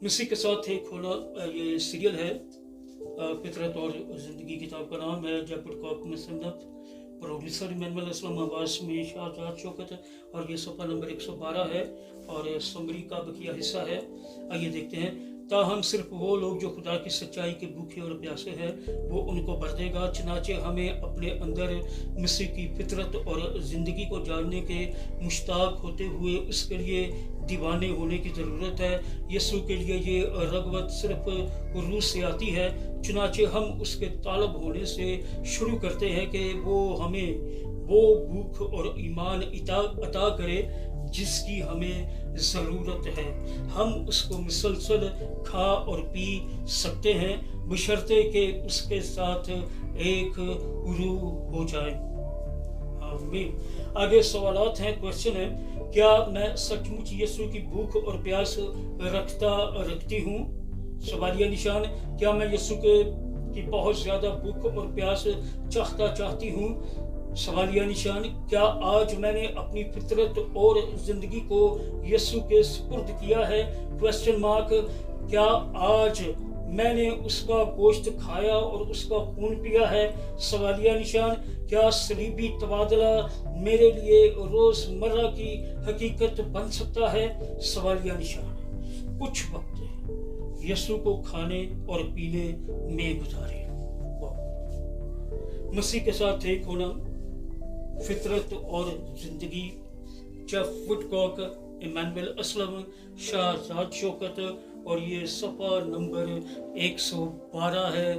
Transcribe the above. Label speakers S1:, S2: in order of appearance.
S1: मसीह के साथ एक होना ये सीरियल है। फितरत और ज़िंदगी किताब का नाम है। जयपुर कॉक मुसन्नफ प्रोड्यूसर इमानुएल असलम, आवाज़ में शाहजाद शौकत, और ये सफ़ा नंबर 112 है और समरी का बकिया हिस्सा है। आइए देखते हैं। ताहम सिर्फ वो लोग जो खुदा की सच्चाई के भूखे और प्यासे हैं वो उनको भर देगा। चनाचे हमें अपने अंदर मसीह की फितरत और ज़िंदगी को जानने के मुश्ताक होते हुए उसके लिए दीवाने होने की ज़रूरत है। यीशु के लिए ये रग़बत सिर्फ रूह से आती है। चुनाचे हम उसके तालब होने से शुरू करते हैं कि वो हमें वो भूख और ईमान अता करे जिसकी हमें ज़रूरत है। हम उसको मुसलसल खा और पी सकते हैं बशर्ते कि उसके साथ एक रूह हो जाए। आमीन। आगे सवालात हैं, क्वेश्चन है, क्या मैं सचमुच यीशु की भूख और प्यास रखती हूँ? सवालिया निशान। क्या मैं यीशु की बहुत ज़्यादा भूख और प्यास चाहती हूँ? सवालिया निशान। क्या आज मैंने अपनी फितरत और ज़िंदगी को यीशु के सुपुर्द किया है? Question mark. क्या आज मैंने उसका गोश्त खाया और उसका खून पिया है? सवालिया निशान। क्या सलीबी तबादला मेरे लिए रोज़मर्रा की हकीकत बन सकता है? सवालिया निशान। कुछ वक्त यीशु को खाने और पीने में गुजारे। मसीह के साथ एक होना, फितरत और ज़िंदगी। Jeff Woodcock, Emmanuel Aslam, Shahzad Shaukat, और ये सफ़ा नंबर 112 है।